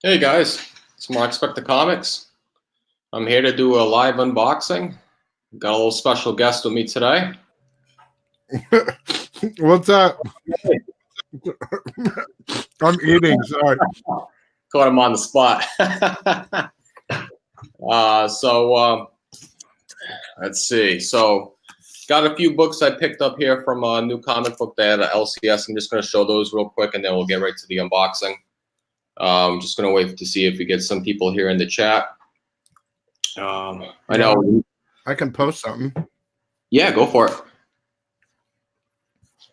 Hey guys, it's Mark Spec the Comics. I'm here to do a live unboxing. Got a little special guest with me today. What's up? I'm eating. Sorry. Caught him on the spot. Let's see. So, got a few books I picked up here from a new comic book day at LCS. I'm just going to show those real quick, and then we'll get right to the unboxing. I'm just going to wait to see if we get some people here in the chat. I know. I can post something. Yeah, go for it.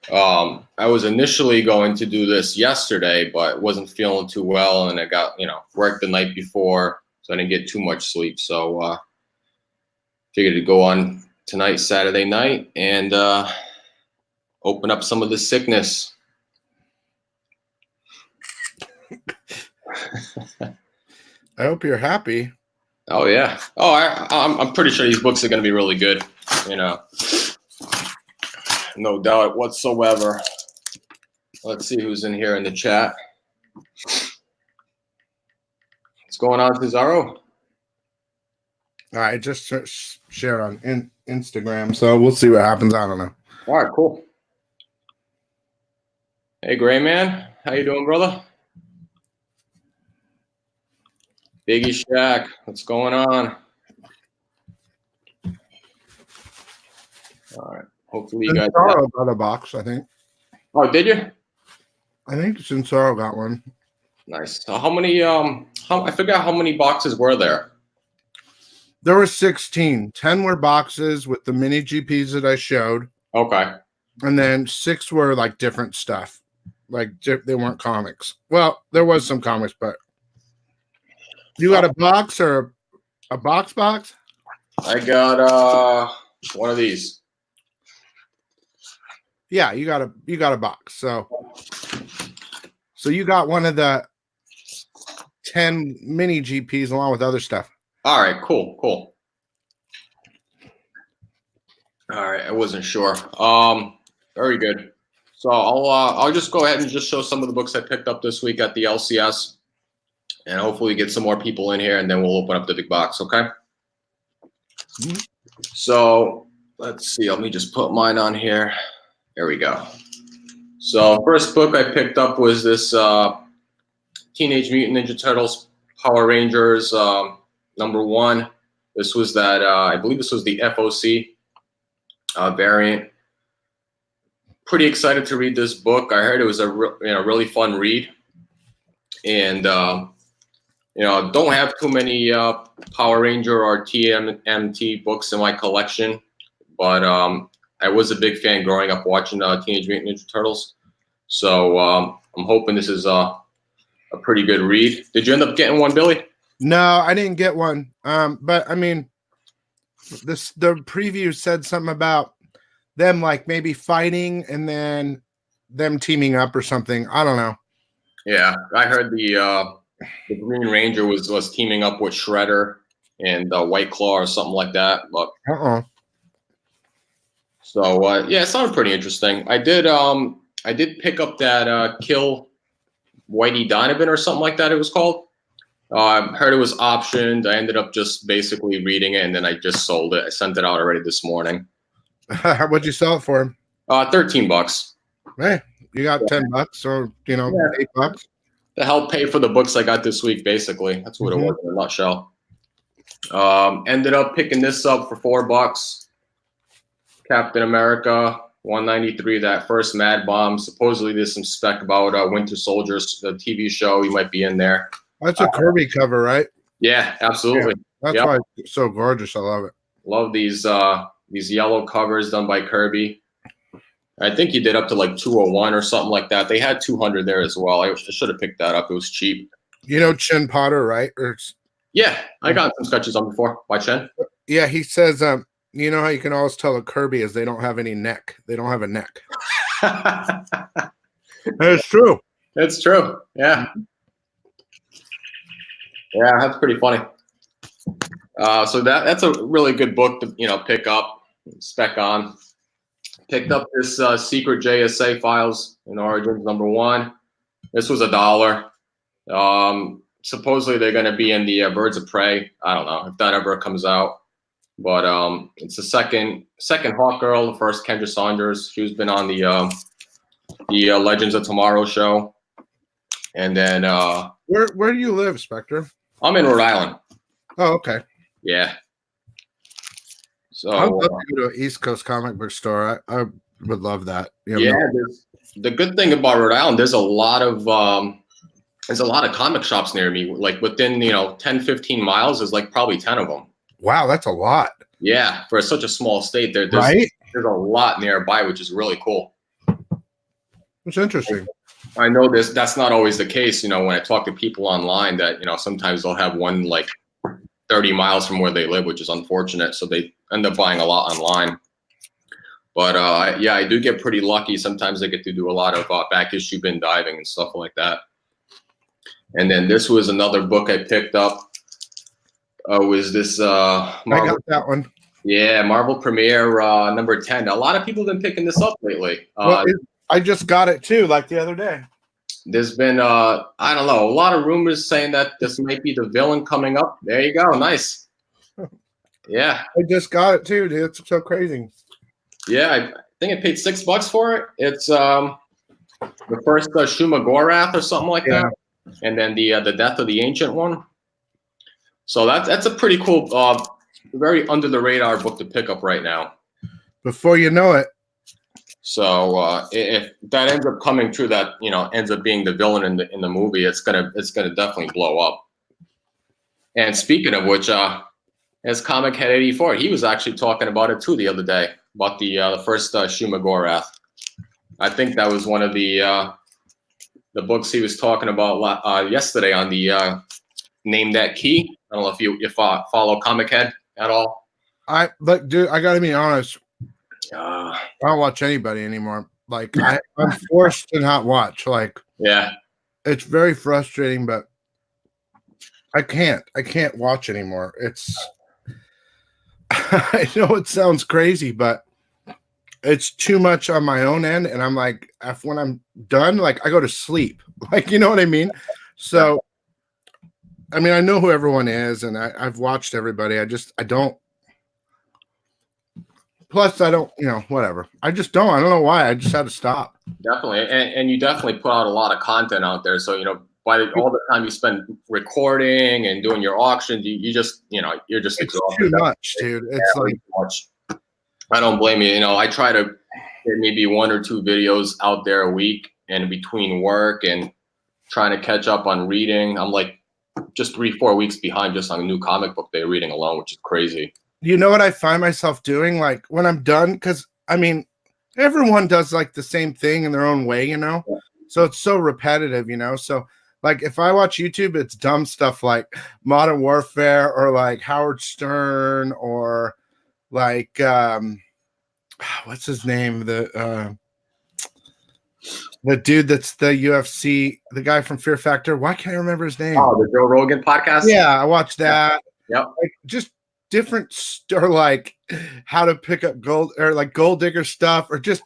I was initially going to do this yesterday, but wasn't feeling too well, and I got, worked the night before, so I didn't get too much sleep. So figured to go on tonight, Saturday night, and open up some of the Sickmas. I hope you're happy. Oh yeah. Oh, I'm pretty sure these books are going to be really good. No doubt whatsoever. Let's see who's in here in the chat. What's going on, Cesaro? I just shared on Instagram, so we'll see what happens. I don't know. All right, cool. Hey, Gray Man, how you doing, brother? Biggie Shack, what's going on? All right, hopefully you guys got a box, I think. Oh, did you? I think Sincero got one. Nice. So how many? I forgot how many boxes were there. There were 16. 10 were boxes with the mini GPs that I showed. Okay. And then 6 were like different stuff. Like they weren't comics. Well, there was some comics, but you got a box or a box? I got one of these. Yeah, you got a box. So you got one of the 10 mini GPs along with other stuff. All right, cool. All right, I wasn't sure. Very good. So I'll just go ahead and just show some of the books I picked up this week at the LCS, and hopefully get some more people in here, and then we'll open up the big box. Okay. Mm-hmm. So let's see. Let me just put mine on here. There we go. So first book I picked up was this Teenage Mutant Ninja Turtles Power Rangers #1. This was that I believe this was the FOC variant. Pretty excited to read this book. I heard it was a really fun read, and don't have too many Power Ranger or TMNT books in my collection, but I was a big fan growing up watching Teenage Mutant Ninja Turtles. So I'm hoping this is a pretty good read. Did you end up getting one, Billy? No, I didn't get one. But I mean, the preview said something about them like maybe fighting and then them teaming up or something. I don't know. Yeah, I heard the Green Ranger was teaming up with Shredder and White Claw or something like that. But So yeah, it sounded pretty interesting. I did pick up that Kill Whitey Donovan or something like that. It was called. I heard it was optioned. I ended up just basically reading it, and then I just sold it. I sent it out already this morning. What'd you sell it for? $13. Hey, you got $10, or $8 to help pay for the books I got this week. Basically, that's what it was in a nutshell. Ended up picking this up for $4. Captain America 193. That first Mad Bomb. Supposedly, there's some spec about Winter Soldiers, the TV show. You might be in there. That's a Kirby cover, right? Yeah, absolutely. Yeah, that's why it's so gorgeous. I love it. Love these yellow covers done by Kirby. I think he did up to like 201 or something like that. They had 200 there as well. I should have picked that up. It was cheap. You know Chin Potter, right? Yeah, I got some sketches on before by Chen. Yeah, he says, you know how you can always tell a Kirby is they don't have any neck. They don't have a neck. It's true. It's true. Yeah. Yeah, that's pretty funny. So that's a really good book to pick up, spec on. Picked up this Secret JSA Files in Origins #1. This was $1. supposedly they're going to be in the Birds of Prey. I don't know if that ever comes out, but it's the second Hawk Girl. The first Kendra Saunders. She's been on the Legends of Tomorrow show, and then Where do you live, Spectre? I'm in Rhode Island. Oh, okay. Yeah. So I'd love to go to an East Coast comic book store. I would love that. yeah, the good thing about Rhode Island, there's a lot of comic shops near me. Like within 10, 15 miles, there's like probably 10 of them. Wow, that's a lot. Yeah, for such a small state, there's a lot nearby, which is really cool. It's interesting. I know that's not always the case. When I talk to people online, that sometimes they'll have one like 30 miles from where they live, which is unfortunate. So they end up buying a lot online. But yeah, I do get pretty lucky. Sometimes I get to do a lot of back issue bin diving and stuff like that. And then this was another book I picked up. Was this I got that one. Yeah, Marvel Premiere number 10. A lot of people have been picking this up lately. I just got it too, like the other day. There's been I don't know, a lot of rumors saying that this might be the villain coming up. There you go, nice. Yeah, I just got it too, dude. It's so crazy. Yeah, I think I paid $6 for it. It's the first Shumagorath or something like that, and then the Death of the Ancient One. So that's a pretty cool, very under the radar book to pick up right now. Before you know it. So if that ends up coming true, that ends up being the villain in the movie, it's gonna definitely blow up. And speaking of which, as Comic Head 84, he was actually talking about it too the other day, about the first Shumagorath. I think that was one of the books he was talking about yesterday on the Name That Key. I don't know if you follow Comic Head at all. Dude, I gotta be honest. I don't watch anybody anymore. Like I'm forced to not watch. Like, yeah, it's very frustrating, but I can't watch anymore. It's I know it sounds crazy, but it's too much on my own end, and I'm like, when I'm done, like I go to sleep. Like, you know what I mean? So, I mean, I know who everyone is, and I've watched everybody. I don't. Plus, I don't, whatever. I just don't. I don't know why. I just had to stop. Definitely, and you definitely put out a lot of content out there. So by all the time you spend recording and doing your auctions, you just you're just exhausted. Too much, dude. It's like much. I don't blame you. I try to get maybe 1 or 2 videos out there a week, and between work and trying to catch up on reading, I'm like just 3-4 weeks behind just on a new comic book day reading alone, which is crazy. You know what I find myself doing? Like when I'm done, because I mean, everyone does like the same thing in their own way, Yeah. So it's so repetitive, So like if I watch YouTube, it's dumb stuff like Modern Warfare or like Howard Stern or like what's his name? The dude that's the UFC, the guy from Fear Factor. Why can't I remember his name? Oh, the Joe Rogan podcast? Yeah, I watched that. Yep. Like just different or like how to pick up gold or like gold digger stuff or just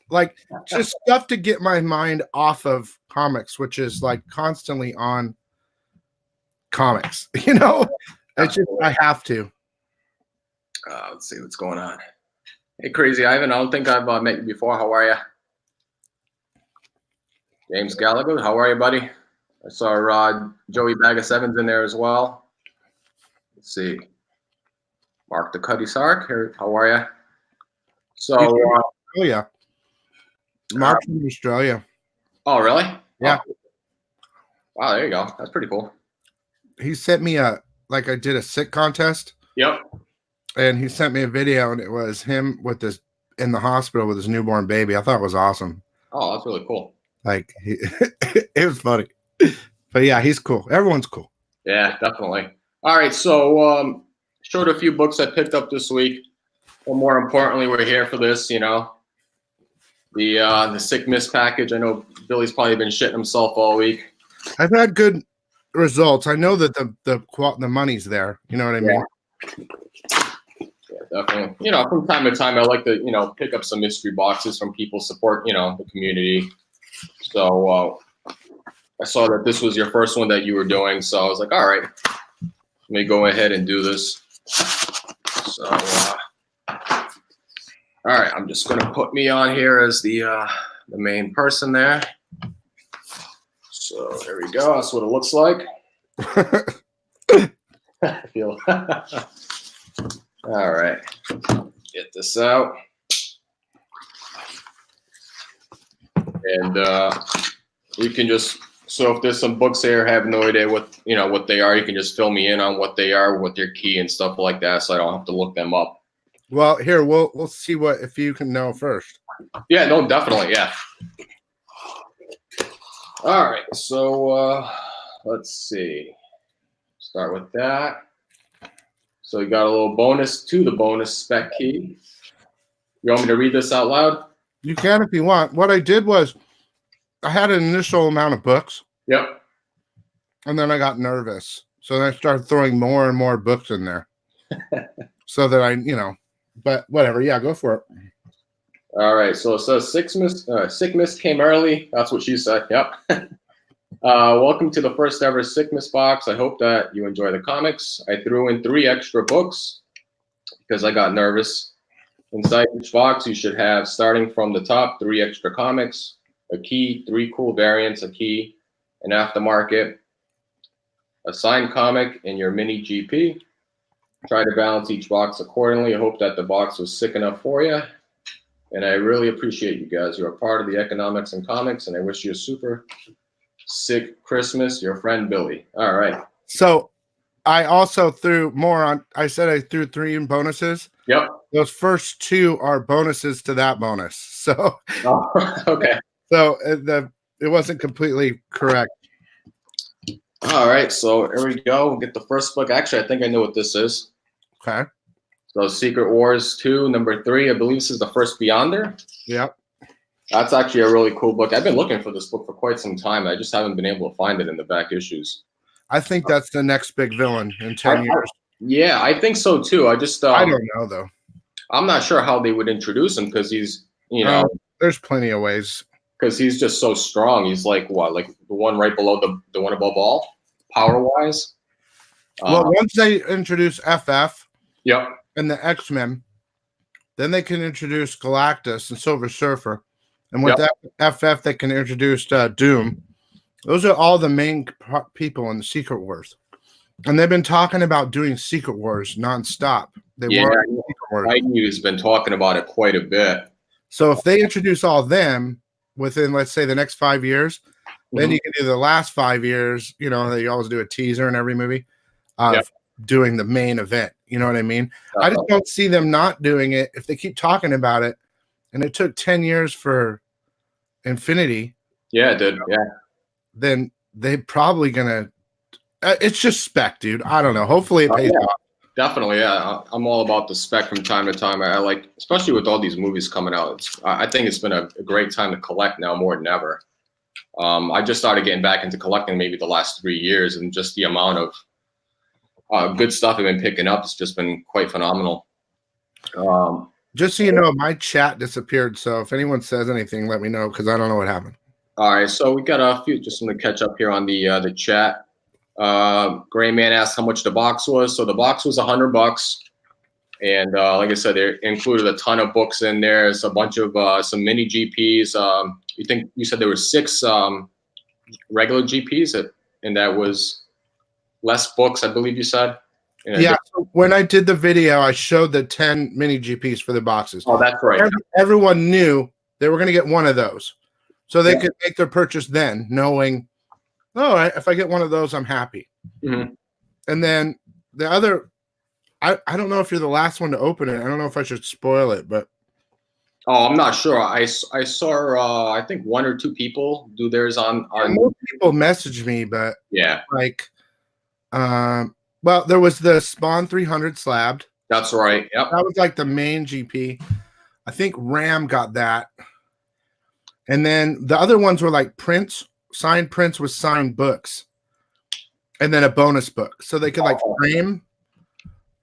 stuff to get my mind off of comics, which is like constantly on comics. It's just I have to. Let's see what's going on. Hey, Crazy Ivan. I don't think I've met you before. How are you? James Gallagher. How are you, buddy? I saw Joey Bag of Sevens in there as well. Let's see. Mark the Cuddy Sark here. How are you? So, Australia. Mark from Australia. Oh, really? Yeah. Oh. Wow, there you go. That's pretty cool. He sent me I did a sick contest. Yep. And he sent me a video, and it was him in the hospital with his newborn baby. I thought it was awesome. Oh, that's really cool. Like it was funny. But yeah, he's cool. Everyone's cool. Yeah, definitely. All right, so showed a few books I picked up this week. But more importantly, we're here for this, the Sickmas package. I know Billy's probably been shitting himself all week. I've had good results. I know that the money's there. You know what I mean? Yeah, definitely. From time to time, I like to, pick up some mystery boxes from people, support, the community. So I saw that this was your first one that you were doing, so I was like, all right, let me go ahead and do this. So, all right, I'm just gonna put me on here as the main person there. So there we go. That's what it looks like. I feel. All right, get this out, and you can just. So if there's some books there, have no idea what they are, you can just fill me in on what they are, what their key and stuff like that, so I don't have to look them up. Well, here we'll see what if you can know first. Yeah, no, definitely, yeah. All right, so let's see. Start with that. So you got a little bonus to the bonus spec key. You want me to read this out loud? You can if you want. What I did was I had an initial amount of books. Yep. And then I got nervous. So then I started throwing more and more books in there. So that but whatever. Yeah, go for it. All right. So it says Sickmas came early. That's what she said. Yep. Welcome to the first ever Sickmas box. I hope that you enjoy the comics. I threw in 3 extra books because I got nervous. Inside each box, you should have, starting from the top, 3 extra comics, a key, 3 cool variants, a key, an aftermarket, a signed comic, and your mini GP. Try to balance each box accordingly. I hope that the box was sick enough for you. And I really appreciate you guys. You're a part of the economics and comics, and I wish you a super sick Christmas. Your friend, Billy. All right. So I also threw more on. I said I threw 3 in bonuses. Yep. Those first 2 are bonuses to that bonus. So, okay. So it wasn't completely correct. All right. So here we go. We'll get the first book. Actually, I think I know what this is. Okay. So Secret Wars 2, number 3. I believe this is the first Beyonder. Yep. That's actually a really cool book. I've been looking for this book for quite some time. I just haven't been able to find it in the back issues. I think that's the next big villain in 10 years. Yeah, I think so too. I just I don't know though. I'm not sure how they would introduce him because he's there's plenty of ways. Because he's just so strong. He's like what, like the one right below the one above all, power wise. Well, once they introduce FF, yep, and the X-Men, then they can introduce Galactus and Silver Surfer, and with that FF, they can introduce Doom. Those are all the main people in the Secret Wars, and they've been talking about doing Secret Wars nonstop. He's been talking about it quite a bit. So if they introduce all them within, let's say, the next 5 years, then you can do the last 5 years. You know, they always do a teaser in every movie of doing the main event. You know what I mean? I just don't see them not doing it if they keep talking about it. And it took 10 years for Infinity. Yeah, it did. Yeah. Then they probably gonna. It's just spec, dude. I don't know. Hopefully it pays off. Definitely, yeah. I'm all about the spec from time to time. I like, especially with all these movies coming out. I think it's been a great time to collect now more than ever. I just started getting back into collecting maybe the last 3 years, and just the amount of good stuff I've been picking up has just been quite phenomenal. Just so you know, my chat disappeared. So if anyone says anything, let me know because I don't know what happened. All right, so we got a few. Just want to catch up here on the chat. Gray Man asked how much the box was. So the box was $100, and like I said, they included a ton of books in there. There's a bunch of some mini GPs. You said there were 6 regular GPs, and that was less books, I believe you said. Yeah. So when I did the video, I showed the 10 mini GPs for the boxes. Oh, that's right. Everyone knew they were going to get one of those, so they could make their purchase then, knowing, all right, if I get one of those, I'm happy. Mm-hmm. And then the other, I don't know if you're the last one to open it. I don't know if I should spoil it, but. Oh, I'm not sure. I saw, I think 1 or 2 people do theirs on. More people messaged me, but yeah, like, well, there was the Spawn 300 slabbed. That's right. Yep. That was like the main GP. I think Ram got that. And then the other ones were like prints, signed prints with signed books. And then a bonus book. So they could like frame.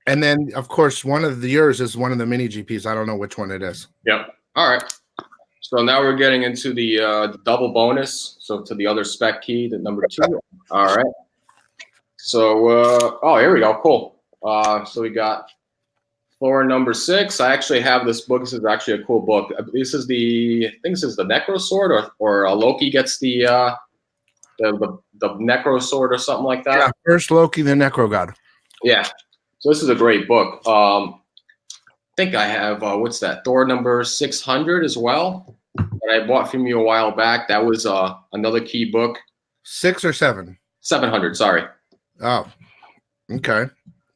And then, of course, one of yours is one of the mini GPs. I don't know which one it is. Yep. All right. So now we're getting into the double bonus. So to the other spec key, the number 2. All right. So, oh, here we go. Cool. So we got floor number 6. I actually have this book. This is actually a cool book. This is I think this is the Necro Sword, or Loki gets the Necro Sword or something like that. Yeah, first Loki, the Necro God. Yeah. So this is a great book. I think I have, what's that? Thor number 600 as well, that I bought from you a while back. That was another key book. 6 or 7? 700, sorry. Oh, okay.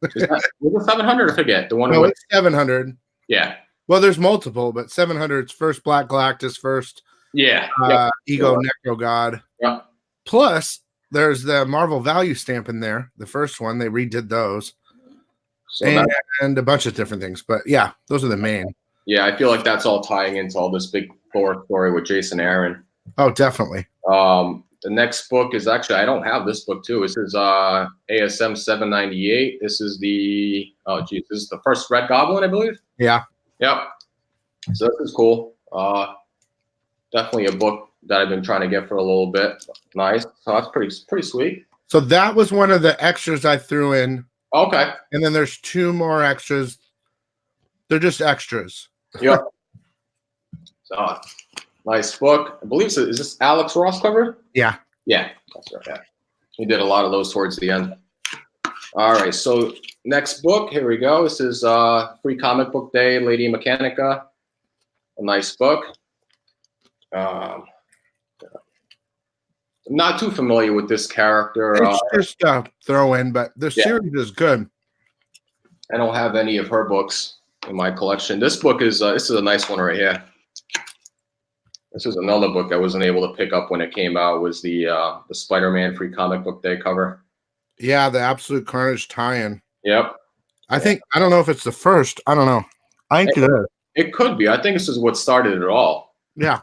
Was it 700? I forget. The one. No, it's 700. Yeah. Well, there's multiple, but 700's first Black Galactus, first Yeah. Ego Necro God. Yeah. Plus, there's the Marvel Value stamp in there. The first one, they redid those. So and a bunch of different things. But yeah, those are the main. Yeah, I feel like that's all tying into all this big Thor story with Jason Aaron. Oh, definitely. The next book is actually, I don't have this book too. This is ASM 798. This is this is the first Red Goblin, I believe. Yeah. Yep. So this is cool. Definitely a book that I've been trying to get for a little bit. Nice. So that's pretty sweet. So that was one of the extras I threw in. Okay. And then there's 2 more extras. They're just extras. Yep. So nice book. I believe so. Is this Alex Ross cover? Yeah. Yeah. That's right. Yeah. He did a lot of those towards the end. All right. So next book. Here we go. This is Free Comic Book Day, Lady Mechanica. A nice book. I'm not too familiar with this character. It's just a throw in, but the series is good. I don't have any of her books in my collection. This book is this is a nice one right here. This is another book I wasn't able to pick up when it came out. Was the Spider-Man Free Comic Book Day cover? Yeah, the Absolute Carnage tie-in. Yep. I don't know if it's the first. I don't know. I think it is. It could be. I think this is what started it all. Yeah.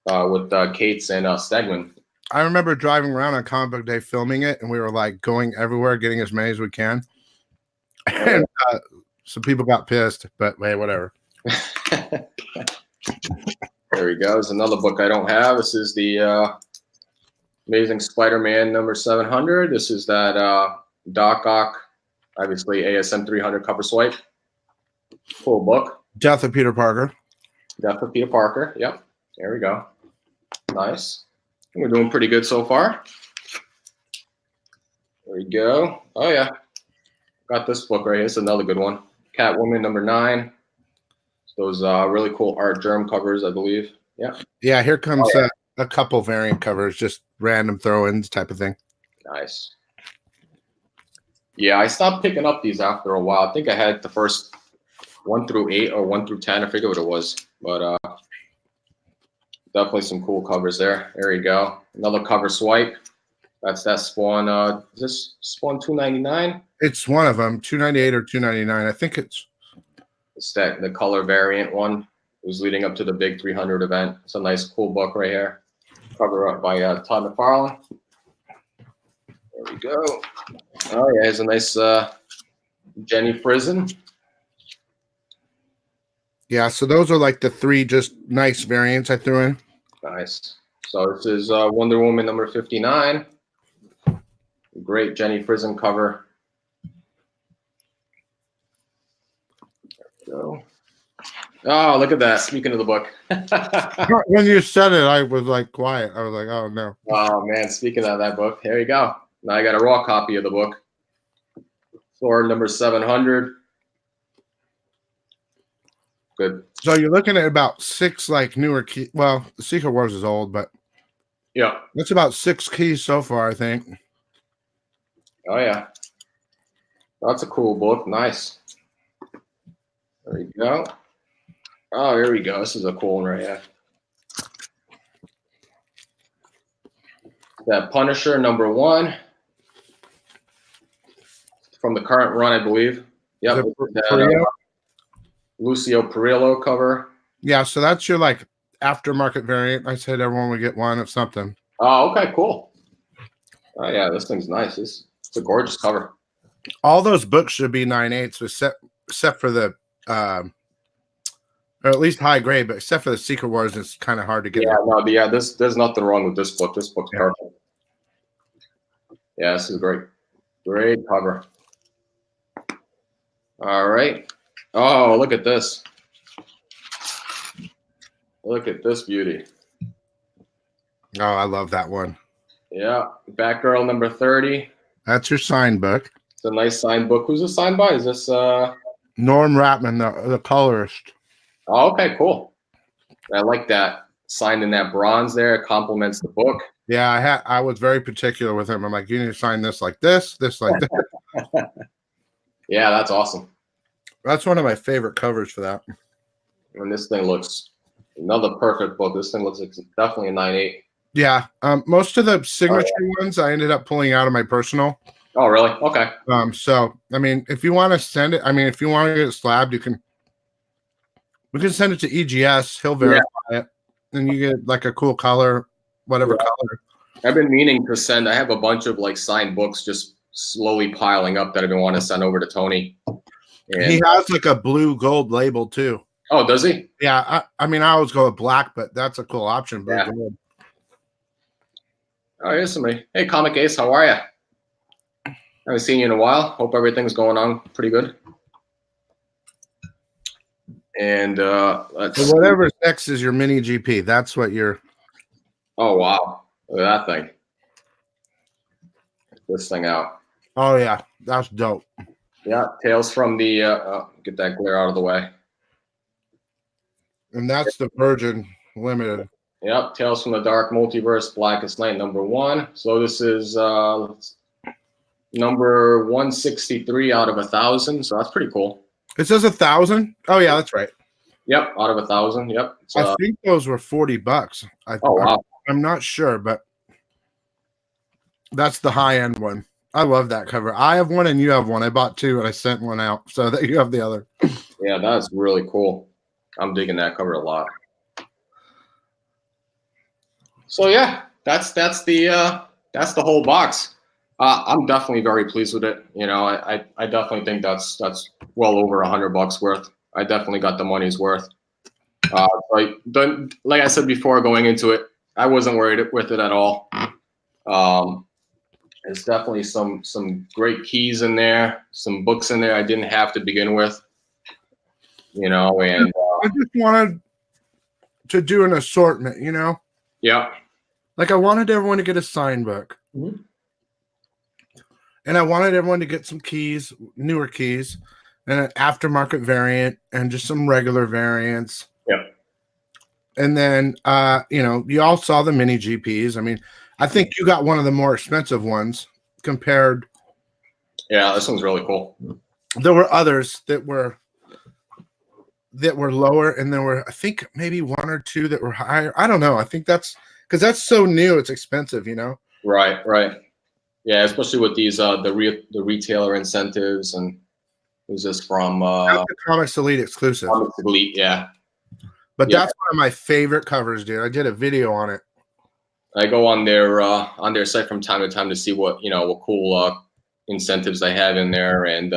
With Cates and Stegman. I remember driving around on Comic Book Day filming it, and we were like going everywhere, getting as many as we can. And some people got pissed, but hey, whatever. There we go. There's another book I don't have. This is the Amazing Spider-Man number 700. This is that Doc Ock, obviously ASM 300 cover swipe. Cool book. Death of Peter Parker. Death of Peter Parker. Yep. There we go. Nice. We're doing pretty good so far. There we go. Oh, yeah. Got this book right here. It's another good one. Catwoman number 9. Those really cool art germ covers, I believe. Yeah. Yeah, here comes a couple variant covers, just random throw-ins type of thing. Nice. Yeah, I stopped picking up these after a while. I think I had the first 1 through 8 or 1 through 10. I forget what it was. But definitely some cool covers there. There you go. Another cover swipe. That's that Spawn. Is this Spawn 299? It's one of them, 298 or 299. I think it's the color variant one. It was leading up to the big 300 event. It's a nice, cool book right here. Cover up by Todd McFarlane. There we go. Oh yeah, here's a nice Jenny Frison. Yeah, so those are like the 3 just nice variants I threw in. Nice. So this is Wonder Woman number 59. Great Jenny Frison cover. Go. Oh, look at that. Speaking of the book. When you said it, I was like quiet. I was like, oh, no. Oh, man. Speaking of that book, here you go. Now I got a raw copy of the book. Thor number 700. Good. So you're looking at about 6 like newer keys. Well, the Secret Wars is old, but yeah, that's about 6 keys so far, I think. Oh, yeah. That's a cool book. Nice. There we go. Oh, here we go. This is a cool one right here. That Punisher number 1 from the current run, I believe. Yep. Lucio Perillo cover. Yeah, so that's your like aftermarket variant. I said everyone would get one of something. Oh, okay, cool. Oh yeah, this thing's nice. It's a gorgeous cover. All those books should be 9/8, except for the or at least high grade. But except for the Secret Wars, it's kind of hard to get. Yeah, no, yeah. There's nothing wrong with this book. This book's Yeah. perfect. Yeah, this is great. Great cover. All right. Oh, look at this. Look at this beauty. Oh, I love that one. Yeah, Batgirl number 30. That's your sign book. It's a nice signed book. Who's this signed by? Is this Norm Ratman, the colorist. Oh, okay, cool. I like that. Signed in that bronze there. It complements the book. Yeah, I was very particular with him. I'm like, you need to sign this like this like that. Yeah, that's awesome. That's one of my favorite covers for that. And this thing looks another perfect book. This thing looks like definitely a 9.8. Yeah, most of the signature ones I ended up pulling out of my personal. Oh, really? Okay. So I mean, if you want to send it, I mean, if you want to get it slabbed, we can send it to EGS. He'll verify it, and you get like a cool color, whatever color. I've been meaning to send. I have a bunch of like signed books just slowly piling up that I've been wanting to send over to Tony. And he has like a blue gold label too. Oh, does he? Yeah, I mean, I always go with black, but that's a cool option. Blue gold. Oh, here's somebody. Hey, Comic Ace, how are you? Haven't seen you in a while. Hope everything's going on pretty good. And so whatever's next is your mini GP. That's what you're. Oh wow! Look at that thing. Check this thing out. Oh yeah, that's dope. Yeah, Tales from the. Get that glare out of the way. And that's the Virgin Limited. Yep, Tales from the Dark Multiverse, Blackest Night, #1. So this is number 163 out of 1,000. So that's pretty cool. It says 1,000. Oh yeah, that's right. Yep, out of 1,000. Yep. I think those were $40. Oh wow! I'm not sure, but that's the high end one. I love that cover. I have one and you have one. I bought two and I sent one out so that you have the other. Yeah, that's really cool. I'm digging that cover a lot. So yeah, that's the whole box. I'm definitely very pleased with it. You know, I definitely think that's well over $100 worth. I definitely got the money's worth. Like I said before going into it, I wasn't worried with it at all. There's definitely some great keys in there, some books in there I didn't have to begin with. You know, and I just wanted to do an assortment, you know? Yeah. Like I wanted everyone to get a sign book. Mm-hmm. And I wanted everyone to get some keys, newer keys, and an aftermarket variant and just some regular variants. Yeah. And then you all saw the mini GPs. I mean, I think you got one of the more expensive ones compared. Yeah, this one's really cool. There were others that were lower, and there were, I think, maybe one or two that were higher. I don't know. I think that's because that's so new, it's expensive, you know? Right. Yeah, especially with these the retailer incentives. And who's this from? That's the Comics Elite exclusive. Comics Elite, yeah. But that's one of my favorite covers, dude. I did a video on it. I go on their site from time to time to see what cool incentives they have in there, and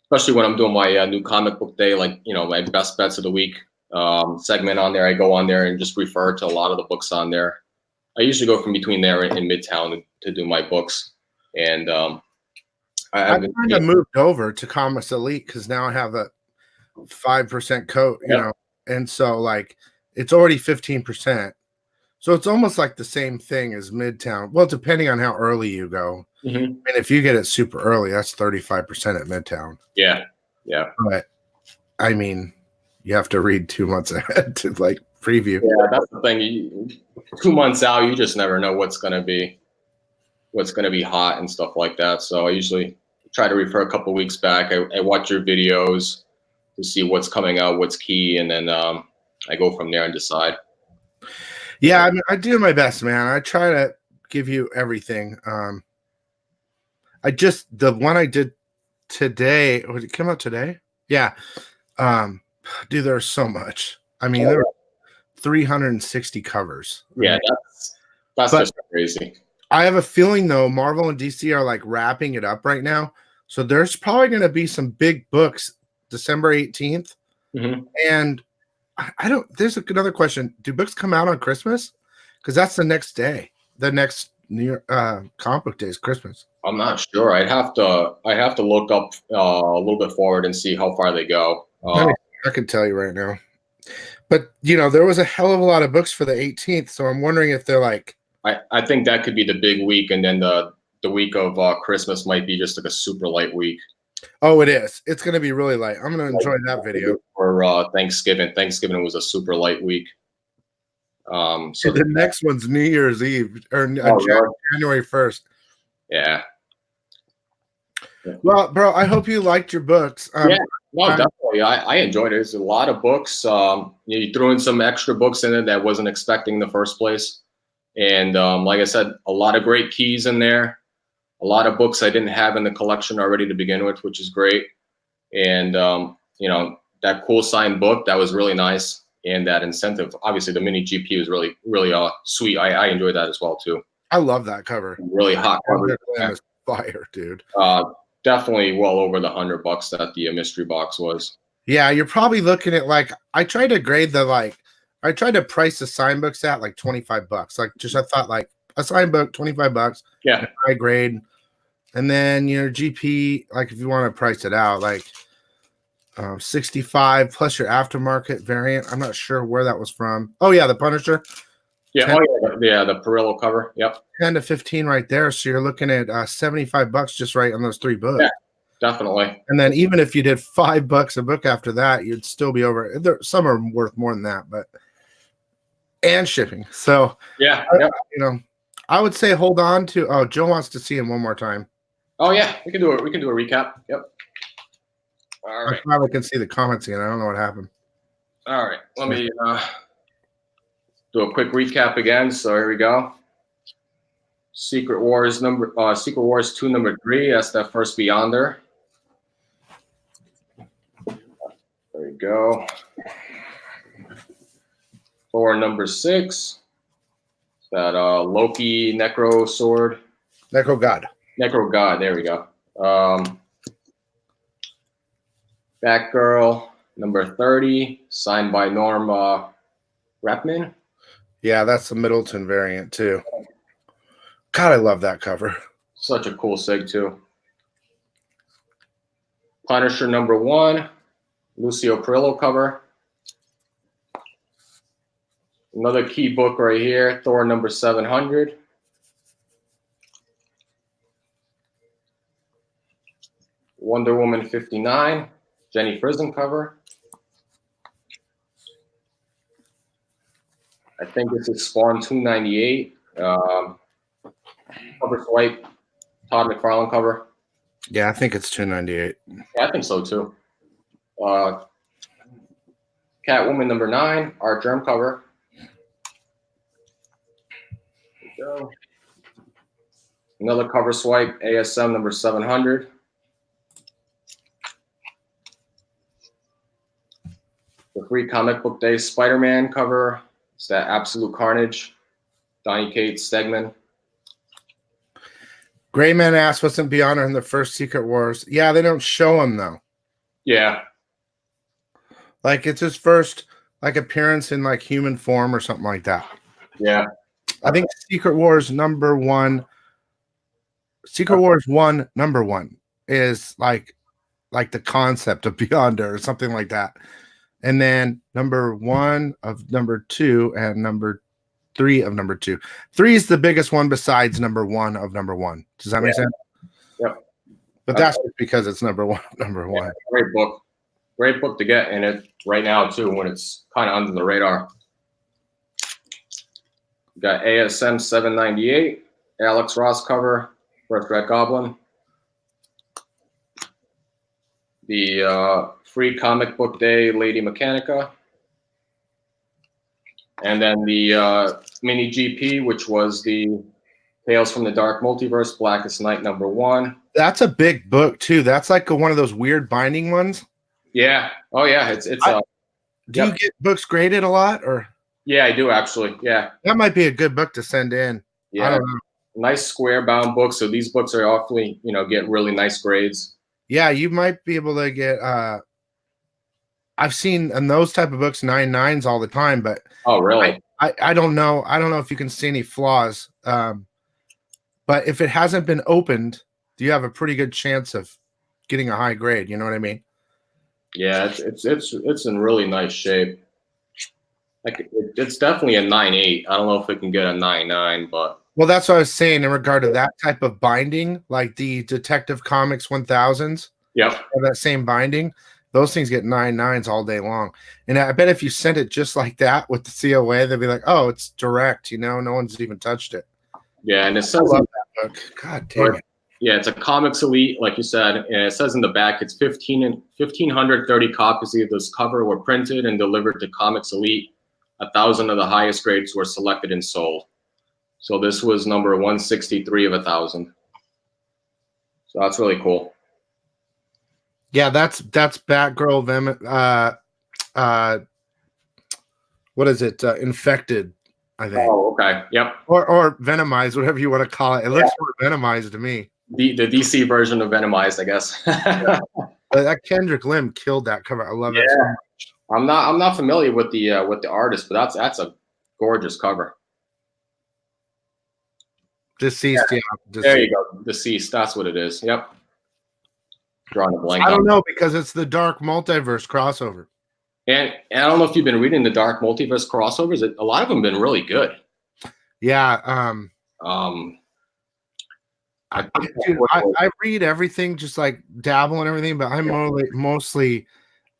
especially when I'm doing my new comic book day, like my best bets of the week segment on there. I go on there and just refer to a lot of the books on there. I usually go from between there and Midtown to do my books, and I kind of moved over to Comics Elite because now I have a 5% code, you know, and so like it's already 15%. So it's almost like the same thing as Midtown. Well, depending on how early you go. Mm-hmm. And if you get it super early, that's 35% at Midtown. Yeah. But I mean, you have to read 2 months ahead to like preview. Yeah, that's the thing. 2 months out, you just never know what's gonna be hot and stuff like that. So I usually try to refer a couple weeks back. I watch your videos to see what's coming out, what's key, and then I go from there and decide. Yeah, I mean, I do my best, man. I try to give you everything. The one I did today, would it come out today? Yeah. Dude, there's so much. I mean, there were 360 covers. Yeah, that's just crazy. I have a feeling though, Marvel and DC are like wrapping it up right now. So there's probably going to be some big books December 18th And I don't. There's another question. Do books come out on Christmas? Because that's the next day. The next New Year, comic book day is Christmas. I'm not sure. I'd have to look up a little bit forward and see how far they go. I can tell you right now. But there was a hell of a lot of books for the 18th, so I'm wondering if they're like. I think that could be the big week, and then the week of Christmas might be just like a super light week. Oh, it is. It's going to be really light. I'm going to enjoy that video. For Thanksgiving. Thanksgiving was a super light week. So the next one's New Year's Eve or January 1st. Yeah. Well, bro, I hope you liked your books. Yeah, no, definitely. I enjoyed it. There's a lot of books. You threw in some extra books in it that I wasn't expecting in the first place. And like I said, a lot of great keys in there. A lot of books I didn't have in the collection already to begin with, which is great. And, that cool signed book, that was really nice. And that incentive, obviously the mini GP was really, really sweet. I enjoyed that as well, too. I love that cover. Really hot cover. Fire, dude. Definitely well over the $100 that the mystery box was. Yeah, you're probably looking at I tried to grade I tried to price the sign books at like $25. I thought like a sign book, $25. Yeah. I grade. And then GP, like if you want to price it out, like 65 plus your aftermarket variant. I'm not sure where that was from. Oh yeah, the Punisher. Yeah, the Perillo cover. Yep. 10 to 15 right there. So you're looking at $75 just right on those 3 books. Yeah, definitely. And then even if you did $5 a book after that, you'd still be over. Some are worth more than that, and shipping. So yeah, I would say hold on to. Oh, Joe wants to see him one more time. Oh yeah, we can do a recap. Yep. All right. I probably can see the comments again. I don't know what happened. All right, let me do a quick recap again. So here we go. Secret Wars 2 number 3. That's that first Beyonder. There we go. Thor number 6. That Loki Necro sword. Necro God. There we go. Batgirl number 30, signed by Norm Rapman. Yeah, that's the Middleton variant too. God, I love that cover. Such a cool sig too. Punisher number 1, Lucio Perillo cover. Another key book right here, Thor number 700. Wonder Woman 59, Jenny Frison cover. I think this is Spawn 298. Cover swipe, Todd McFarlane cover. Yeah, I think it's 298. Yeah, I think so too. Catwoman number 9, Art Germ cover. There we go. Another cover swipe, ASM number 700. The Free Comic Book Day Spider-Man cover. It's that Absolute Carnage. Donny Cates, Stegman. Grayman asked, wasn't Beyonder in the first Secret Wars? Yeah, they don't show him though. Yeah. Like it's his first appearance in human form or something like that. Yeah. I think Secret Wars number 1. Secret Wars 1 number 1 is like the concept of Beyonder or something like that. And then number 1 of number 2 and number 3 of number 2. 3 is the biggest one besides number 1 of number 1. Does that make sense? Yep. But that's just because it's number 1. Yeah, great book. Great book to get in it right now too, when it's kind of under the radar. We got ASM 798, Alex Ross cover, First Red Goblin. The Free Comic Book Day Lady Mechanica. And then the mini GP, which was the Tales from the Dark Multiverse, Blackest Night number 1. That's a big book too. That's like one of those weird binding ones. Yeah. Oh yeah. It's. Do you get books graded a lot, or? Yeah, I do actually. Yeah. That might be a good book to send in. Yeah. I don't know. Nice square bound books. So these books are awfully, get really nice grades. Yeah, you might be able to get I've seen in those type of books 9.9s all the time, but Oh, really? I don't know. I don't know if you can see any flaws. But if it hasn't been opened, you have a pretty good chance of getting a high grade. You know what I mean? Yeah, it's in really nice shape. Like it's definitely a 9.8. I don't know if it can get a 9.9, but Well, that's what I was saying in regard to that type of binding, like the Detective Comics 1000s, yep. have that same binding. Those things get 9.9s all day long. And I bet if you sent it just like that with the COA, they'd be like, oh, it's direct. You know, no one's even touched it. Yeah, and it I says love that book. God dang it. yeah, it's a Comics Elite, like you said, and it says in the back it's 1,530 copies of this cover were printed and delivered to Comics Elite. 1,000 of the highest grades were selected and sold. So this was number 163 of 1,000. So that's really cool. Yeah, that's Batgirl what is it? Infected, I think. Oh, okay. Yep. Or Venomized, whatever you want to call it. It looks more Venomized to me. The DC version of Venomized, I guess. Yeah. That Kendrick Lim killed that cover. I love it so much. I'm not familiar with the artist, but that's a gorgeous cover. Deceased, yeah. Deceased. There you go. Deceased. That's what it is. Yep. Drawing a blank. I don't know because it's the Dark Multiverse crossover. And I don't know if you've been reading the Dark Multiverse crossovers. A lot of them have been really good. Yeah. I read everything, just like dabble and everything, but I'm mostly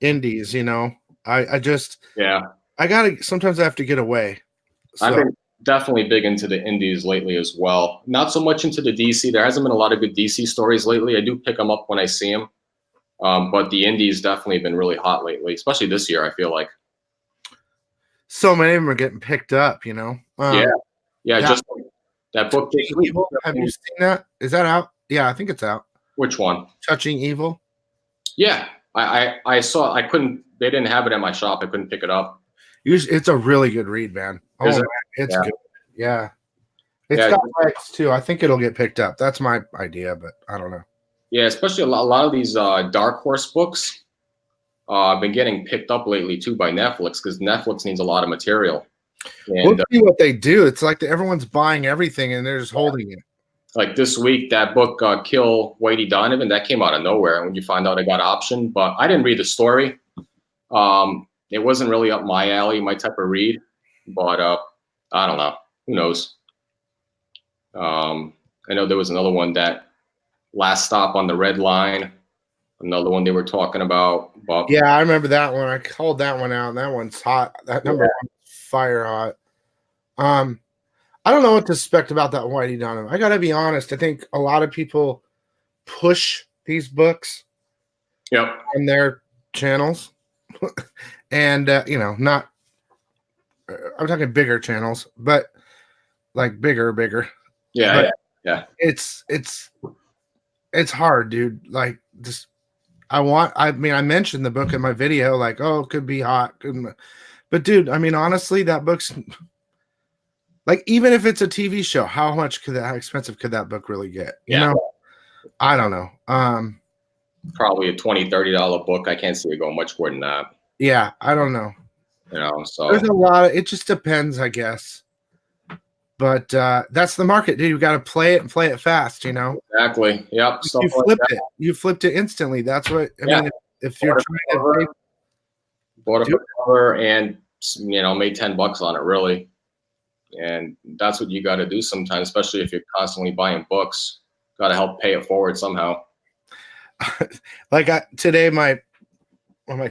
indies. You know, I just I gotta sometimes I have to get away. So. I've been definitely big into the indies lately as well. Not so much into the DC. There hasn't been a lot of good DC stories lately. I do pick them up when I see them. But the indies definitely been really hot lately, especially this year, I feel like. So many of them are getting picked up, you know? Yeah, just that book. Evil. Have you seen that? Is that out? Yeah, I think it's out. Which one? Touching Evil? Yeah, I saw. I couldn't. They didn't have it at my shop. I couldn't pick it up. It's a really good read, man. It's good. Yeah. It's got legs too. I think it'll get picked up. That's my idea, but I don't know. Yeah, especially a lot of these Dark Horse books have been getting picked up lately too by Netflix because Netflix needs a lot of material. And we'll see what they do. It's like everyone's buying everything and they're just holding it. Like this week, that book Kill Whitey Donovan, that came out of nowhere when you find out I got optioned. But I didn't read the story. It wasn't really up my alley, my type of read. But I don't know. Who knows? I know there was another one, that Last Stop on the Red Line, another one they were talking about. But yeah, I remember that one. I called that one out. That one's hot. That number one's fire hot. I don't know what to expect about that Whitey Donovan. I gotta be honest. I think a lot of people push these books on their channels. And you know, not I'm talking bigger channels, but like bigger. Yeah. It's hard, dude. Like just I mentioned the book in my video, like, oh, it could be hot. But dude, I mean, honestly, that book's like, even if it's a TV show, how expensive could that book really get? You know? I don't know. Probably a $20-$30 book. I can't see it going much more than that. Yeah, I don't know. You know, so there's a lot of it, just depends, I guess. But that's the market, dude. You got to play it and play it fast, you know? Exactly. Yep. You flipped it. You flipped it instantly. That's what I mean. If you're trying to bought a cover and, you know, made $10 on it, really. And that's what you got to do sometimes, especially if you're constantly buying books. Got to help pay it forward somehow. Like today, my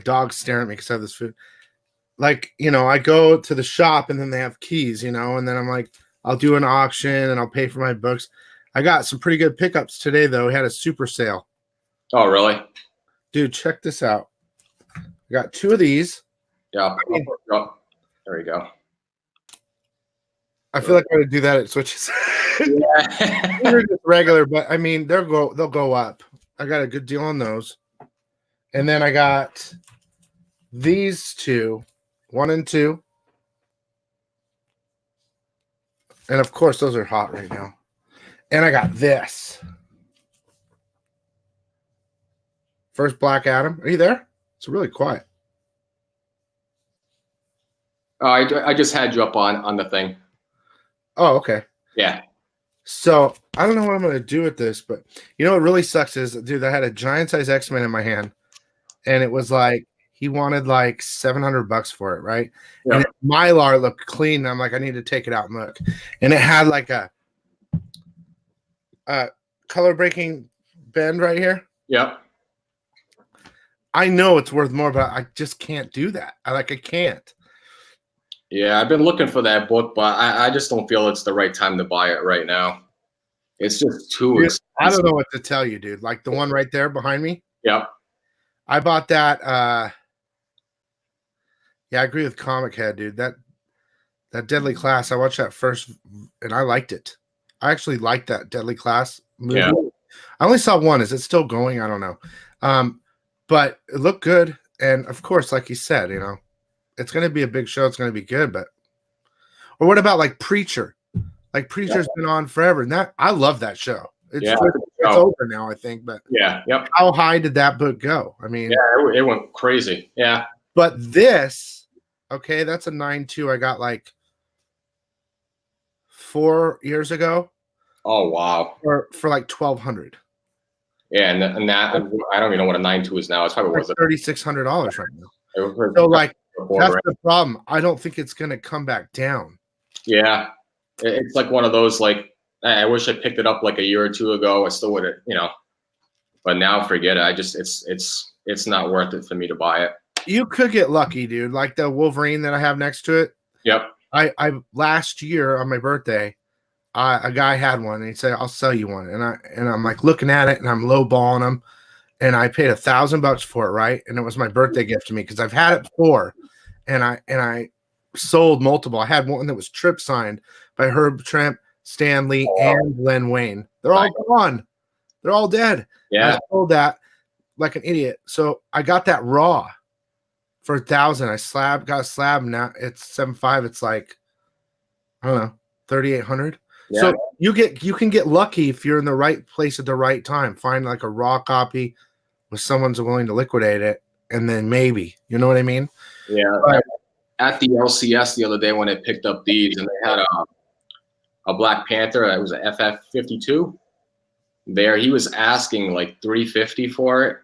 dog's staring at me because I have this food. Like, you know, I go to the shop and then they have keys, you know, and then I'm like, I'll do an auction and I'll pay for my books. I got some pretty good pickups today, though. We had a super sale. Oh, really? Dude, check this out. I got 2 of these. Yeah. There you go. I feel like I'm gonna do that at Switches. Yeah. They're just regular, but I mean they'll go up. I got a good deal on those. And then I got these 2, 1 and 2. And of course those are hot right now. And I got this. First Black Adam. Are you there? It's really quiet. I just had you up on the thing. Oh, okay. Yeah. So I don't know what I'm gonna do with this, but you know what really sucks is, dude, I had a giant size X-Men in my hand, and it was like he wanted like $700 for it, right? Yeah. And Mylar looked clean. And I'm like, I need to take it out and look, and it had like a color breaking bend right here. Yep. I know it's worth more, but I just can't do that. I can't. Yeah, I've been looking for that book, but I just don't feel it's the right time to buy it right now. It's just too Dude, expensive. I don't know what to tell you, dude. Like the one right there behind me. Yep. I bought that. Yeah, I agree with Comic Head, dude. That Deadly Class. I watched that first, and I liked it. I actually liked that Deadly Class movie. Yeah. I only saw one. Is it still going? I don't know. But it looked good, and of course, like you said, you know, it's going to be a big show. It's going to be good, but or what about like Preacher? Like Preacher's been on forever, and that I love that show. It's over now, I think. But yeah, yep. How high did that book go? I mean, yeah, it went crazy. Yeah. But this, okay, that's a 9.2. I got like 4 years ago. Oh wow. For like 1,200. Yeah, and that I don't even know what a 9.2 is now. It's probably worth like $3,600 right now. So like that's the problem. I don't think it's going to come back down. Yeah, it's like one of those like I wish I picked it up like a year or two ago. I still would have, you know, but now forget it. I just it's not worth it for me to buy it. You could get lucky, dude. Like the Wolverine that I have next to it. Yep. I last year on my birthday, a guy had one and he said, "I'll sell you one," and I'm like looking at it and I'm lowballing him, and I paid $1,000 for it, right? And it was my birthday gift to me because I've had it before, and I sold multiple. I had one that was Trip signed by Herb Trimp, Stan Lee, and Len Wayne. They're all gone. They're all dead. Yeah. And I sold that like an idiot. So I got that raw for $1,000. I got a slab. Now it's 7.5. It's like, I don't know, 3,800. Yeah. So you can get lucky if you're in the right place at the right time. Find like a raw copy with someone's willing to liquidate it, and then maybe, you know what I mean? Yeah. But at the LCS the other day when I picked up these, and they had a Black Panther. It was a FF52. There, he was asking like $350 for it,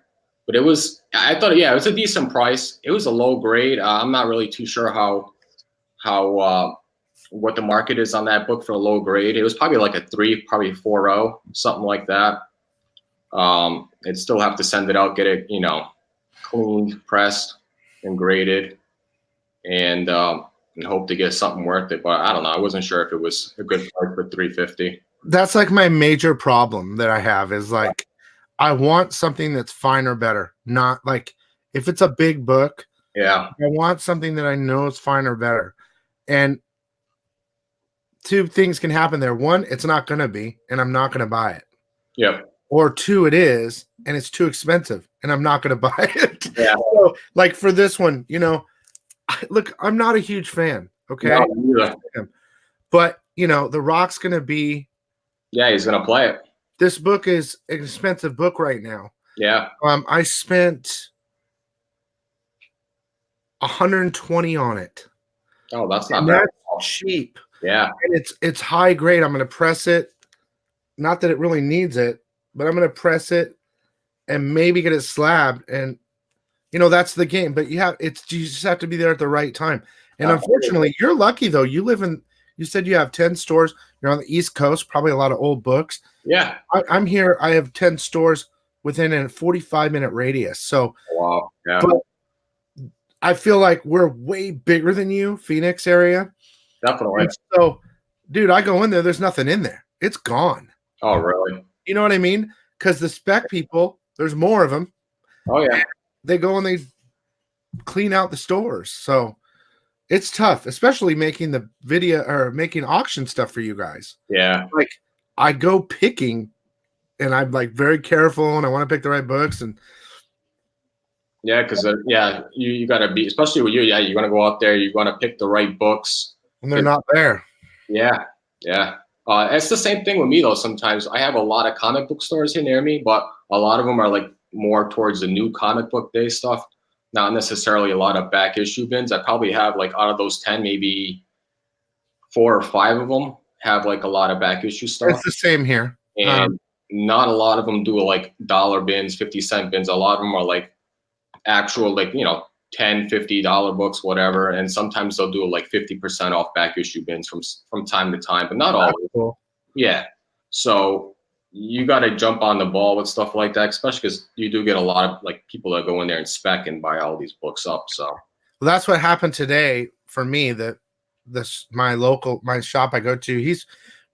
but it was. I thought, yeah, it was a decent price. It was a low grade. I'm not really too sure how what the market is on that book for a low grade. It was probably like a 3, probably 4.0, something like that. I'd still have to send it out, get it, you know, cleaned, pressed, and graded, and hope to get something worth it. But I don't know. I wasn't sure if it was a good price for $350. That's like my major problem that I have is like, I want something that's fine or better. Not like if it's a big book. Yeah. I want something that I know is fine or better. And two things can happen there. One, it's not going to be, and I'm not going to buy it. Yep. Or two, it is, and it's too expensive, and I'm not going to buy it. Yeah. So, like for this one, you know, look, I'm not a huge fan. Okay. No, but you know, The Rock's going to be. Yeah, he's going to play it. This book is an expensive book right now. Yeah. I spent $120 on it. Oh, that's not bad. That's cheap. Yeah. And it's high grade. I'm going to press it. Not that it really needs it, but I'm going to press it and maybe get it slabbed. And you know, that's the game. But you just have to be there at the right time. And unfortunately, you're lucky though. You said you have 10 stores. You're on the East Coast, probably a lot of old books. Yeah. I'm here. I have 10 stores within a 45-minute radius. So wow. Yeah. But I feel like we're way bigger than you, Phoenix area. Definitely. And so, dude, I go in there. There's nothing in there. It's gone. Oh, really? You know what I mean? Because the spec people, there's more of them. Oh, yeah. They go and they clean out the stores. So it's tough, especially making the video or making auction stuff for you guys. Yeah. Like I go picking and I'm like very careful and I want to pick the right books. And yeah, because you got to be, especially with you. Yeah, you're going to go out there. You're going to pick the right books. And they're not there. Yeah. Yeah. It's the same thing with me, though. Sometimes I have a lot of comic book stores here near me, but a lot of them are like more towards the new comic book day stuff. not necessarily a lot of back issue bins. I probably have like out of those 10, maybe 4 or 5 of them have like a lot of back issue stuff. It's the same here. And not a lot of them do like dollar bins, 50-cent bins. A lot of them are like actual, like, you know, $10, $50 books, whatever. And sometimes they'll do like 50% off back issue bins from time to time, but not always. Cool. Yeah. So you got to jump on the ball with stuff like that, especially because you do get a lot of like people that go in there and spec and buy all these books up. So well, that's what happened today for me. That my shop I go to, he's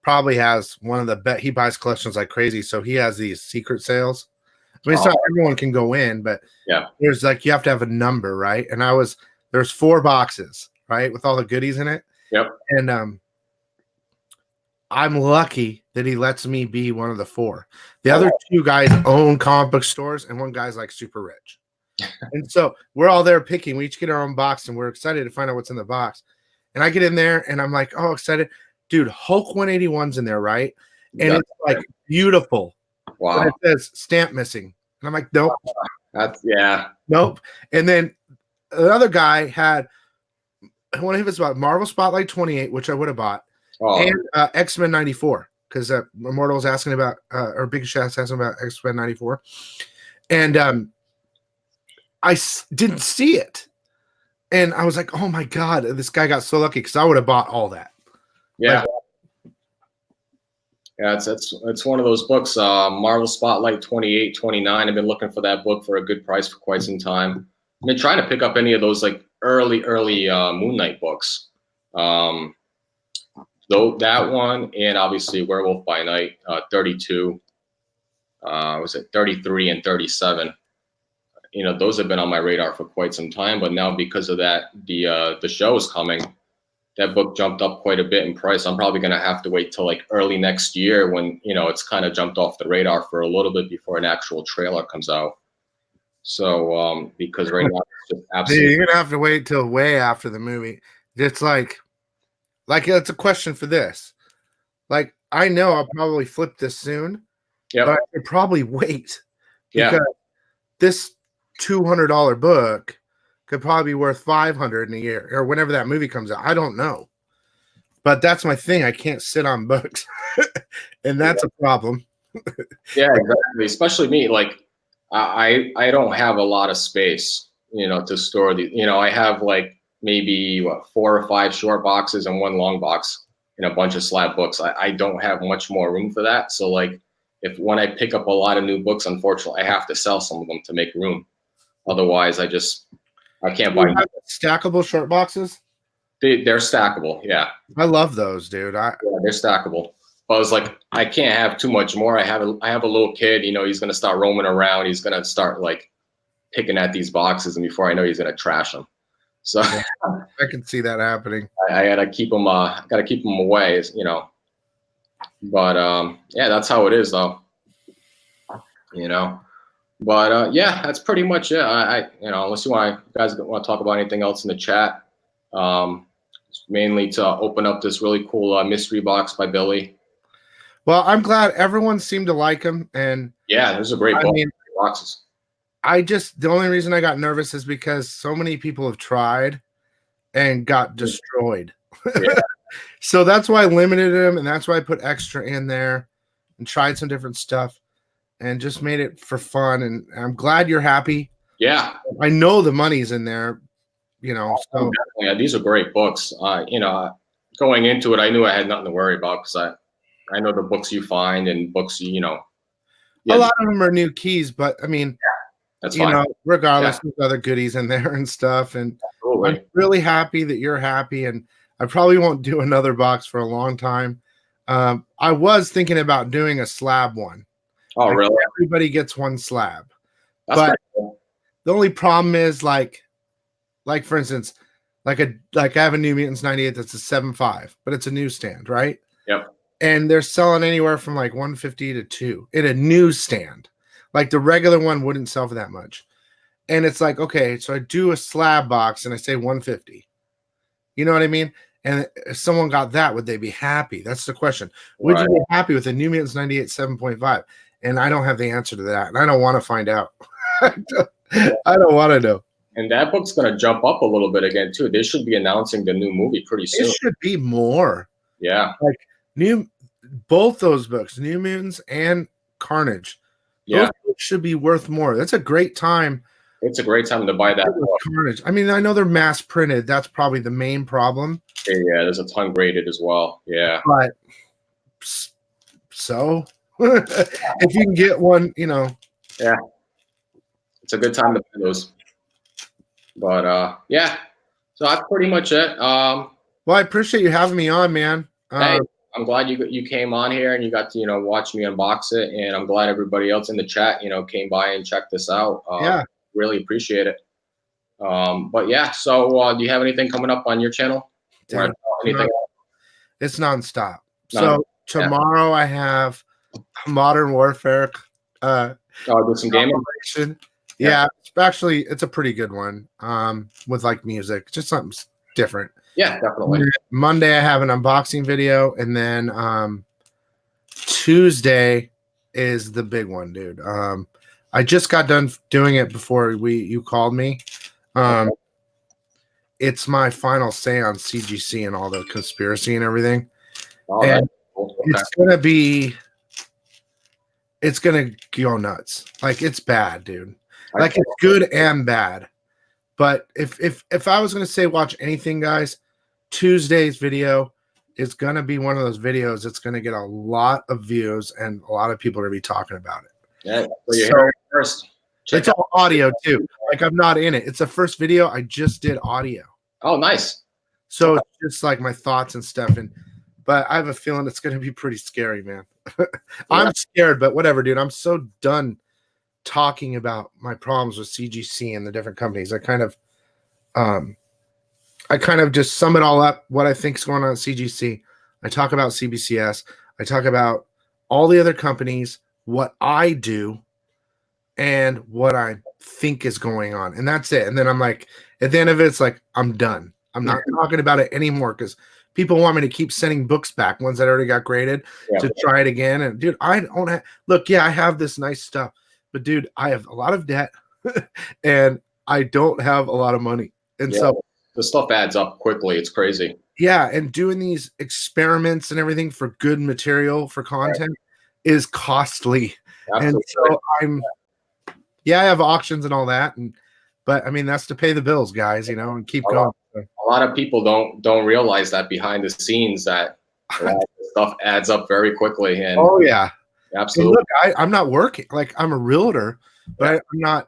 probably has one of the he buys collections like crazy. So he has these secret sales. I mean, it's not everyone can go in, but yeah, there's like, you have to have a number, right? And there's 4 boxes, right, with all the goodies in it. Yep. And I'm lucky that he lets me be one of the 4. The other 2 guys own comic book stores, and one guy's like super rich. And so we're all there picking. We each get our own box, and we're excited to find out what's in the box. And I get in there, and I'm like, oh, excited. Dude, Hulk 181's in there, right? And it's like beautiful. Wow. And it says stamp missing. And I'm like, nope. Nope. And then another guy had one of his about Marvel Spotlight 28, which I would have bought, and X-Men 94, because Immortal was asking about, or Big Shot's asking about X-Men 94. And I didn't see it. And I was like, oh my God, this guy got so lucky, because I would have bought all that. Yeah. Yeah, it's one of those books, Marvel Spotlight 28, 29. I've been looking for that book for a good price for quite some time. I've been trying to pick up any of those like early Moon Knight books. Though that one, and obviously Werewolf by Night, 32. Was it 33 and 37? You know, those have been on my radar for quite some time, but now because of that, the show is coming. That book jumped up quite a bit in price. I'm probably going to have to wait till like early next year when, you know, it's kind of jumped off the radar for a little bit before an actual trailer comes out. So, because right now, it's just absolutely. You're going to have to wait till way after the movie. It's like it's a question for this. Like, I know I'll probably flip this soon, but I could probably wait. Because this $200 book could probably be worth $500 in a year, or whenever that movie comes out. I don't know, but that's my thing. I can't sit on books, and that's a problem. Yeah, exactly. Especially me. Like, I don't have a lot of space, you know, to store these. You know, I have like maybe 4 or 5 short boxes and 1 long box and a bunch of slab books. I don't have much more room for that. So like, when I pick up a lot of new books, unfortunately, I have to sell some of them to make room. Otherwise, I can't buy stackable short boxes. They're stackable. Yeah. I love those, dude. Yeah, they're stackable. But I was like, I can't have too much more. I have a little kid, you know, he's going to start roaming around. He's going to start like picking at these boxes. And before I know, he's going to trash them. So I can see that happening. I got to keep them, away, you know, but yeah, that's how it is though, you know. But yeah, that's pretty much it. You know, unless you guys want to talk about anything else in the chat, mainly to open up this really cool mystery box by Billy. Well, I'm glad everyone seemed to like him, and yeah, there's a great box. Boxes. The only reason I got nervous is because so many people have tried and got destroyed. Yeah. So that's why I limited him, and that's why I put extra in there and tried some different stuff. And just made it for fun, and I'm glad you're happy. Yeah, I know the money's in there, you know. So yeah, these are great books. You know, going into it, I knew I had nothing to worry about because I know the books you find and books you know. Yeah. A lot of them are new keys, but I mean, that's fine. Know, regardless, there's other goodies in there and stuff. And absolutely. I'm really happy that you're happy, and I probably won't do another box for a long time. I was thinking about doing a slab one. Oh, really? Everybody gets 1 slab. That's but cool. The only problem is like for instance, like I have a New Mutants 98 that's a 7.5, but it's a newsstand, right? Yep. And they're selling anywhere from like 150 to 2 in a newsstand. Like the regular one wouldn't sell for that much. And it's like, okay, so I do a slab box and I say 150. You know what I mean? And if someone got that, would they be happy? That's the question. Would you be happy with a New Mutants 98 7.5? And I don't have the answer to that, and I don't want to find out. I don't want to know. And that book's going to jump up a little bit again too. They should be announcing the new movie pretty soon. It should be more. Yeah. Like both those books, New Mutants and Carnage. Yeah. Those books should be worth more. That's a great time. It's a great time to buy that book. Carnage. I mean, I know they're mass printed. That's probably the main problem. Yeah, there's a ton graded as well. Yeah. But so if you can get one, Yeah. It's a good time to buy those. But yeah. So that's pretty much it. Well, I appreciate you having me on, man. Hey, I'm glad you came on here and you got to watch me unbox it, and I'm glad everybody else in the chat came by and checked this out. Yeah, really appreciate it. But yeah, so do you have anything coming up on your channel? Anything? It's nonstop. So tomorrow I have Modern Warfare. Do some gaming. Yeah, it's a pretty good one. With like music, just something different. Yeah, definitely. Monday I have an unboxing video, and then Tuesday is the big one, dude. I just got done doing it before you called me. It's my final say on CGC and all the conspiracy and everything. Oh, and cool. Okay. It's gonna go nuts. Like, it's bad, dude. Like, it's good and bad. But if I was gonna say watch anything, guys, Tuesday's video is gonna be one of those videos that's gonna get a lot of views and a lot of people are gonna be talking about it. Yeah, so you heard it first. It's all audio too. Like, I'm not in it. It's the first video I just did audio. Oh, nice. So it's just like my thoughts and stuff. But I have a feeling it's gonna be pretty scary, man. I'm scared, but whatever, dude. I'm so done talking about my problems with CGC and the different companies. I kind of just sum it all up, what I think is going on at CGC. I talk about CBCS. I talk about all the other companies, what I do, and what I think is going on. And that's it. And then I'm like, at the end of it, it's like, I'm done. I'm not talking about it anymore because people want me to keep sending books back, ones that already got graded, to try it again. And dude, I don't have, look, yeah, I have this nice stuff, but dude, I have a lot of debt and I don't have a lot of money. And so the stuff adds up quickly. It's crazy. Yeah. And doing these experiments and everything for good material for content is costly. Absolutely. And so I have auctions and all that. But I mean, that's to pay the bills, guys, and keep going. A lot of people don't realize that behind the scenes that a lot of stuff adds up very quickly. And oh yeah, absolutely. And look, I'm not working. Like, I'm a realtor, but I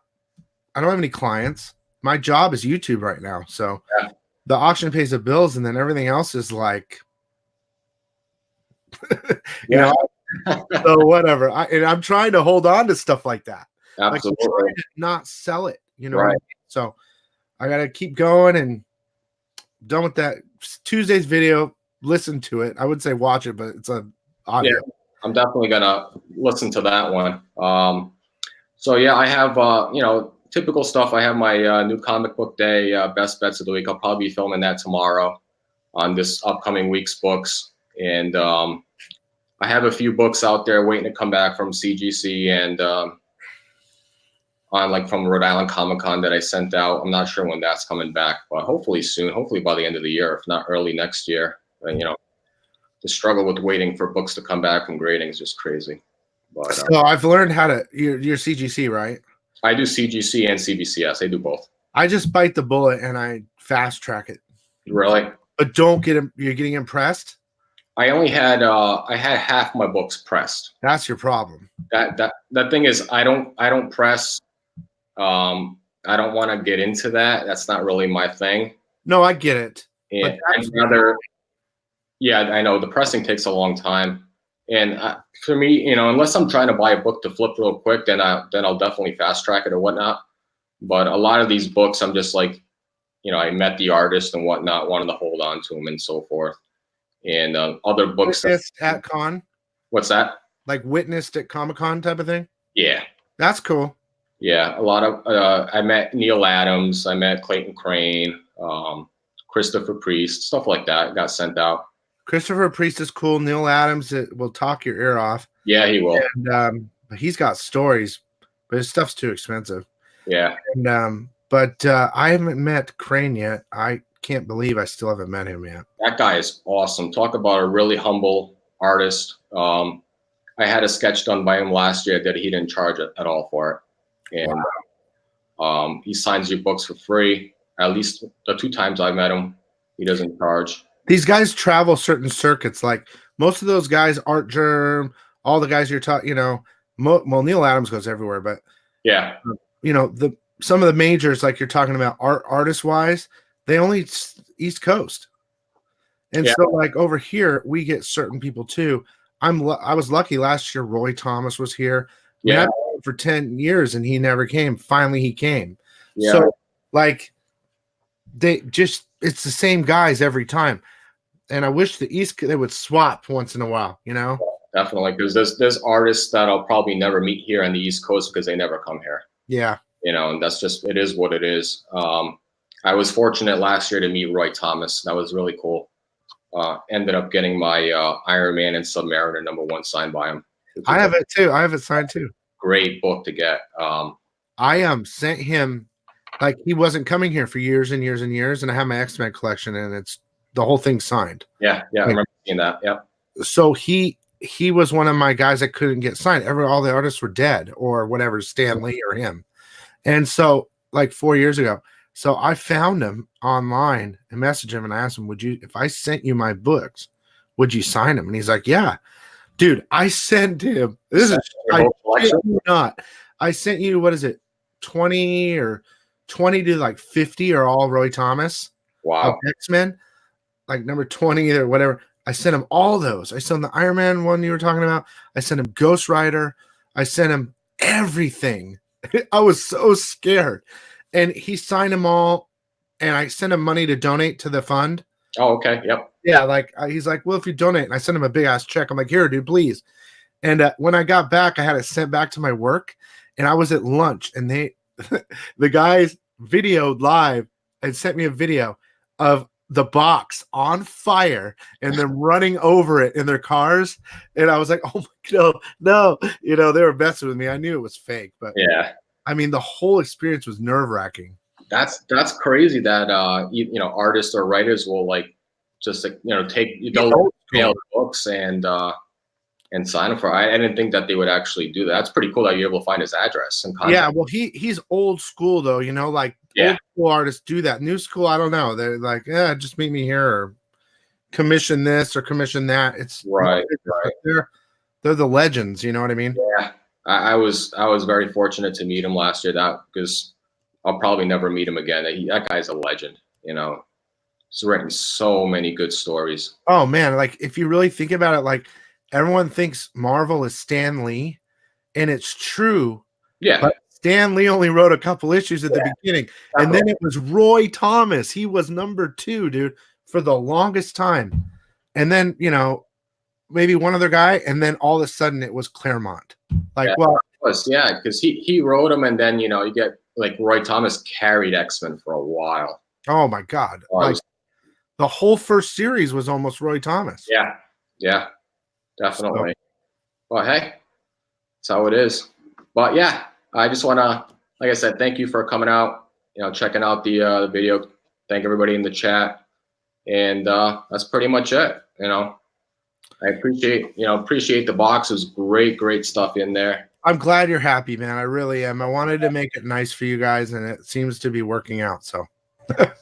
don't have any clients. My job is YouTube right now. So the auction pays the bills, and then everything else is like, so whatever. I'm trying to hold on to stuff like that. Absolutely. Like, I'm trying to not sell it, Right. What I mean? So I got to keep going, and done with that. Tuesday's video, listen to it. I would say watch it, but it's an audio. Yeah, I'm definitely gonna listen to that one. So yeah, I have typical stuff. I have my new comic book day best bets of the week. I'll probably be filming that tomorrow on this upcoming week's books, and I have a few books out there waiting to come back from CGC and from Rhode Island Comic Con that I sent out. I'm not sure when that's coming back, but hopefully soon. Hopefully by the end of the year, if not early next year. And the struggle with waiting for books to come back from grading is just crazy. But so I've learned how to. You're CGC, right? I do CGC and CBCS. I do both. I just bite the bullet and I fast track it. Really? But don't get him. You're getting impressed. I only had I had half my books pressed. That's your problem. That thing is I don't press. I don't want to get into that. That's not really my thing. No, I get it. And I know the pressing takes a long time. And for me, unless I'm trying to buy a book to flip real quick, then I'll definitely fast track it or whatnot. But a lot of these books, I'm just like, I met the artist and whatnot, wanted to hold on to them and so forth. And other books. Witnessed at con? What's that? Like witnessed at Comic-Con type of thing? Yeah. That's cool. Yeah, a lot of I met Neil Adams, I met Clayton Crane, Christopher Priest, stuff like that got sent out. Christopher Priest is cool. Neil Adams will talk your ear off. Yeah, he will. And but he's got stories, but his stuff's too expensive. Yeah. And But I haven't met Crane yet. I can't believe I still haven't met him yet. That guy is awesome. Talk about a really humble artist. I had a sketch done by him last year that he didn't charge at all for it. And he signs your books for free. At least the 2 times I met him, he doesn't charge. These guys travel certain circuits. Like most of those guys, Art Germ, all the guys you're talking, well, Neil Adams goes everywhere, but yeah, some of the majors, like you're talking about artist wise, they only East Coast. And so like over here, we get certain people too. I was lucky last year. Roy Thomas was here. Yeah. For 10 years and he never came. Finally, he came. Yeah. So like it's the same guys every time. And I wish the East they would swap once in a while, Definitely, because there's artists that I'll probably never meet here on the East Coast because they never come here. Yeah. And that's just, it is what it is. I was fortunate last year to meet Roy Thomas. That was really cool. Ended up getting my Iron Man and Submariner #1 signed by him. I have it too. I have it signed too. Great book to get. I sent him, like he wasn't coming here for years and years and years, and I have my X-Men collection, and it's the whole thing signed. Yeah, I remember seeing that. Yep. So he was one of my guys that couldn't get signed. All the artists were dead or whatever, Stan Lee or him. And so like 4 years ago, so I found him online and messaged him and I asked him, if I sent you my books, would you sign them? And he's like, yeah. Dude, I sent him. I sent you, what is it, 20 to like 50 are all Roy Thomas. Wow. X-Men, like number 20 or whatever. I sent him all those. I sent him the Iron Man one you were talking about. I sent him Ghost Rider. I sent him everything. I was so scared. And he signed them all. And I sent him money to donate to the fund. Oh, okay. Yep. Yeah, like he's like, well, if you donate, and I sent him a big ass check. I'm like, here, dude, please. And when I got back, I had it sent back to my work, and I was at lunch, and the guys videoed live and sent me a video of the box on fire and them running over it in their cars, and I was like, oh my god, no, they were messing with me. I knew it was fake, but yeah, I mean, the whole experience was nerve wracking. That's crazy that artists or writers will like just take those books and sign up for. I didn't think that they would actually do that. That's pretty cool that you're able to find his address and contact. Yeah, well, he's old school though, like old school artists do that. New school, I don't know. They're like, yeah, just meet me here or commission this or commission that. It's right. They're the legends. You know what I mean? Yeah, I was very fortunate to meet him last year. Because I'll probably never meet him again. That guy's a legend. He's written so many good stories. Oh man, like if you really think about it, like everyone thinks Marvel is Stan Lee, and it's true. Yeah. But Stan Lee only wrote a couple issues at the beginning, and then it was Roy Thomas. He was number 2, dude, for the longest time. And then, maybe one other guy, and then all of a sudden it was Claremont. Like, because he wrote them, and then you get like Roy Thomas carried X-Men for a while. Oh my god. The whole first series was almost Roy Thomas. Yeah, definitely. Well, hey, that's how it is. But yeah, I just want to, like I said, thank you for coming out, checking out the video. Thank everybody in the chat. And that's pretty much it. I appreciate the box. It was great stuff in there. I'm glad you're happy, man. I really am. I wanted to make it nice for you guys, and it seems to be working out. So if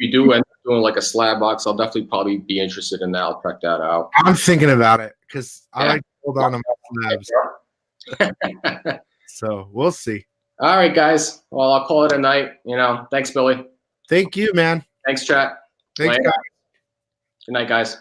you do end up doing like a slab box, I'll definitely probably be interested in that. I'll check that out. I'm thinking about it because I like to hold on to my slabs. So we'll see. All right, guys. Well, I'll call it a night. Thanks, Billy. Thank you, man. Thanks, chat. Thanks, guys. Good night, guys.